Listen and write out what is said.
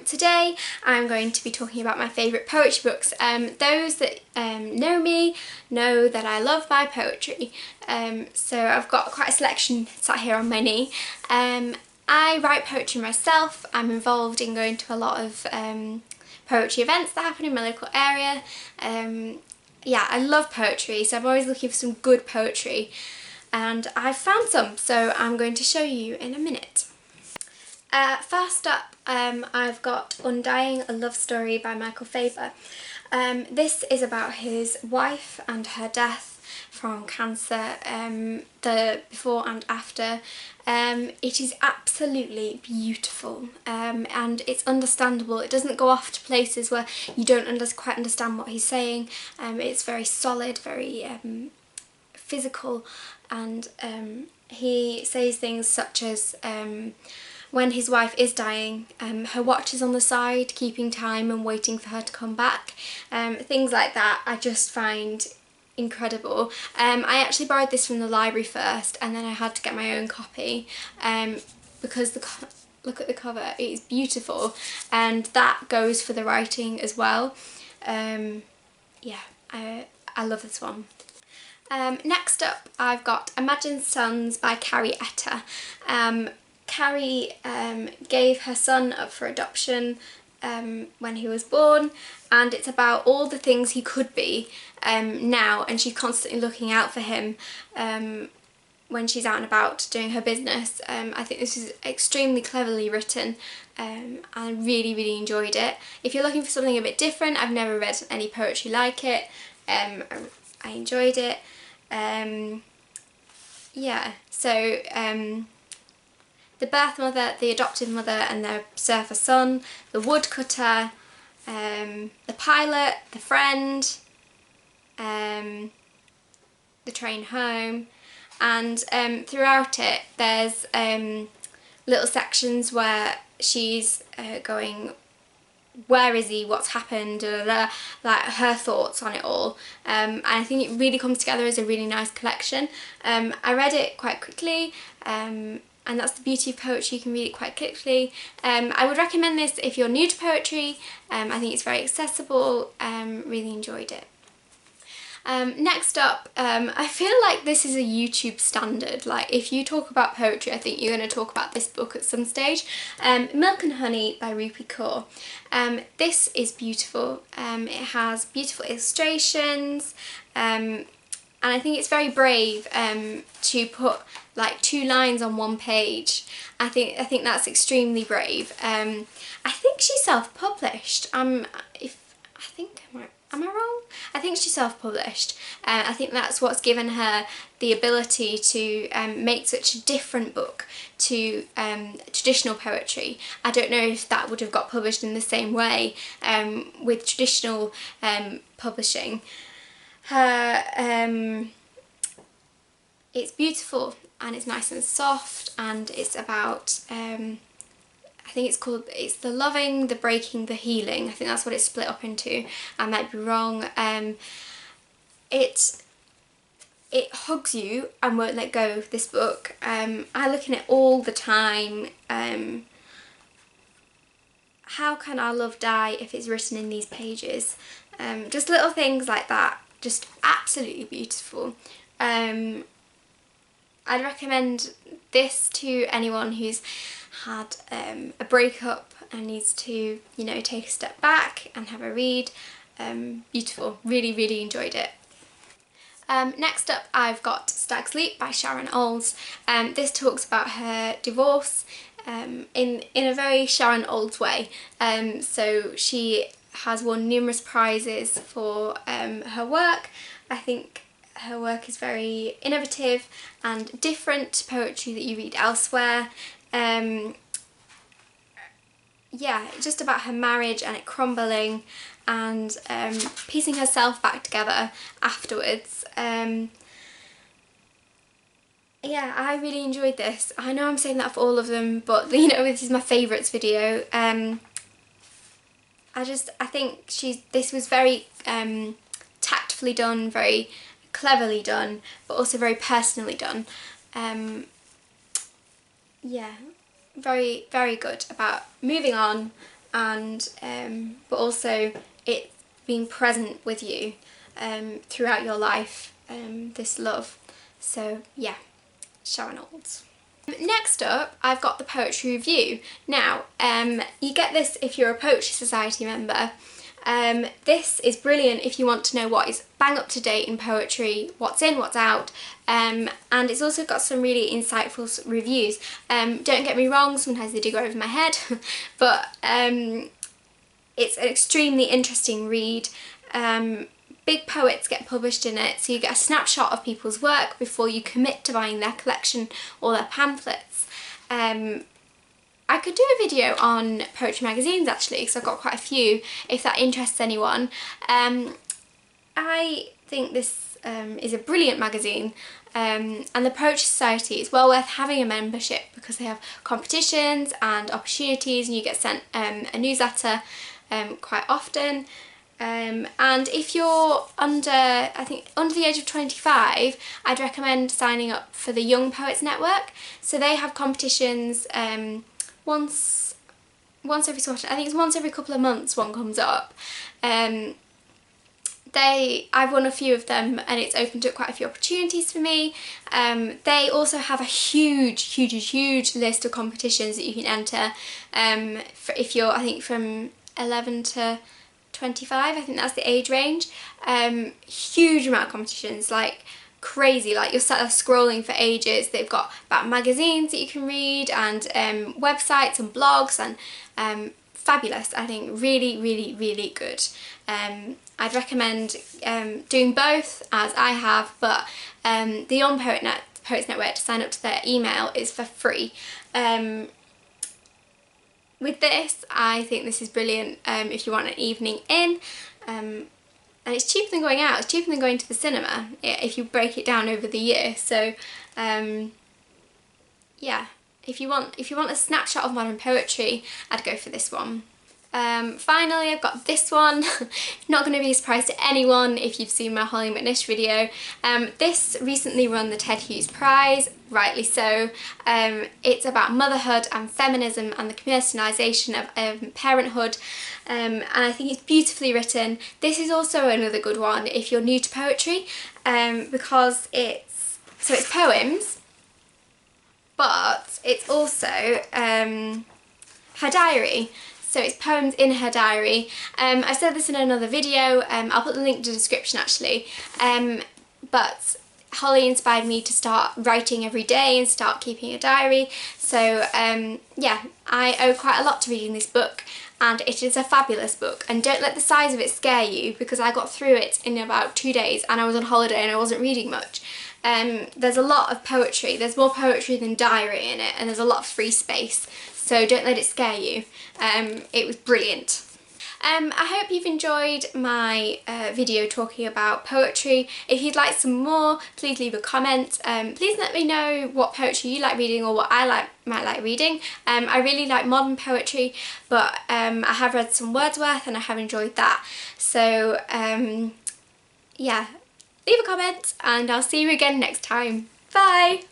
Today I'm going to be talking about my favourite poetry books. Those that know me know that I love my poetry, so I've got quite a selection sat here on my knee. I write poetry myself. I'm involved in going to a lot of poetry events that happen in my local area. Yeah, I love poetry, so I'm always looking for some good poetry, and I've found some, so I'm going to show you in a minute. First up, I've got Undying, a love story by Michael Faber. This is about his wife and her death from cancer, the before and after. It is absolutely beautiful, and it's understandable. It doesn't go off to places where you don't quite understand what he's saying. It's very solid, very physical, and he says things such as when his wife is dying, her watch is on the side, keeping time and waiting for her to come back. Things like that I just find incredible. I actually borrowed this from the library first, and then I had to get my own copy because look at the cover, it is beautiful, and that goes for the writing as well. Yeah, I love this one. Next up, I've got Imagined Sons by Carrie Etta. Carrie gave her son up for adoption when he was born, and it's about all the things he could be now, and she's constantly looking out for him when she's out and about doing her business. I think this is extremely cleverly written. I really enjoyed it. If you're looking for something a bit different, I've never read any poetry like it. I enjoyed it. Yeah, so the birth mother, the adoptive mother and their surfer son, the woodcutter, the pilot, the friend, the train home, and throughout it there's little sections where she's going, where is he, what's happened, like her thoughts on it all, and I think it really comes together as a really nice collection. I read it quite quickly, and that's the beauty of poetry, you can read it quite quickly. I would recommend this if you're new to poetry. I think it's very accessible, really enjoyed it. Next up, I feel like this is a YouTube standard. Like, if you talk about poetry, I think you're going to talk about this book at some stage. Milk and Honey by Rupi Kaur. This is beautiful. It has beautiful illustrations, and I think it's very brave to put like 2 lines on 1 page. I think that's extremely brave. I think she's self-published. Am I wrong? I think she's self-published. I think that's what's given her the ability to make such a different book to traditional poetry. I don't know if that would have got published in the same way with traditional publishing. It's beautiful and it's nice and soft, and it's about I think it's the loving, the breaking, the healing. I think that's what it's split up into. I might be wrong. It hugs you and won't let go of this book. I look in it all the time. How can our love die if it's written in these pages? Just little things like that, just absolutely beautiful. I'd recommend this to anyone who's had a breakup and needs to, you know, take a step back and have a read. Beautiful, really enjoyed it. Next up, I've got Stag's Leap by Sharon Olds. This talks about her divorce in a very Sharon Olds way. So she has won numerous prizes for her work. I think her work is very innovative and different to poetry that you read elsewhere. Yeah, just about her marriage and it crumbling, and piecing herself back together afterwards. Yeah, I really enjoyed this. I know I'm saying that for all of them, but you know, this is my favourites video. I think this was very tactfully done, very cleverly done, but also very personally done. Yeah, very good about moving on and but also it being present with you throughout your life, this love. So yeah, Sharon Olds. Next up, I've got the poetry review. Now, you get this if you're a Poetry Society member. This is brilliant if you want to know what is bang up to date in poetry, what's in, what's out, and it's also got some really insightful reviews. Don't get me wrong, sometimes they do go over my head, but it's an extremely interesting read. Big poets get published in it, so you get a snapshot of people's work before you commit to buying their collection or their pamphlets. I could do a video on poetry magazines actually, because I've got quite a few, if that interests anyone. I think this is a brilliant magazine, and the Poetry Society is well worth having a membership because they have competitions and opportunities, and you get sent a newsletter quite often. And if you're under the age of 25, I'd recommend signing up for the Young Poets Network. So they have competitions once every sort of, I think it's once every couple of months one comes up. I've won a few of them, and it's opened up quite a few opportunities for me. They also have a huge list of competitions that you can enter. If you're, I think from 11 to 25, I think that's the age range. Huge amount of competitions, like crazy, like you're sat there scrolling for ages. They've got about magazines that you can read, and websites and blogs, and fabulous. I think really good. I'd recommend doing both, as I have, but the Young Poets Network, to sign up to their email, is for free. With this, I think this is brilliant if you want an evening in, and it's cheaper than going out. It's cheaper than going to the cinema if you break it down over the year. So yeah, if you want a snapshot of modern poetry, I'd go for this one. Finally, I've got this one. Not going to be a surprise to anyone if you've seen my Holllie McNish video. This recently won the Ted Hughes Prize, rightly so. It's about motherhood and feminism and the commercialisation of parenthood, and I think it's beautifully written. This is also another good one if you're new to poetry, because it's poems, but it's also her diary. So it's poems in her diary. I said this in another video, I'll put the link in the description actually, but Holllie inspired me to start writing every day and start keeping a diary. So yeah, I owe quite a lot to reading this book, and it is a fabulous book. And don't let the size of it scare you, because I got through it in about 2 days, and I was on holiday and I wasn't reading much. There's a lot of poetry. There's more poetry than diary in it, and there's a lot of free space. So don't let it scare you. It was brilliant. I hope you've enjoyed my video talking about poetry. If you'd like some more, please leave a comment. Please let me know what poetry you like reading, or what I might like reading. I really like modern poetry, but I have read some Wordsworth and I have enjoyed that. So yeah, leave a comment and I'll see you again next time. Bye!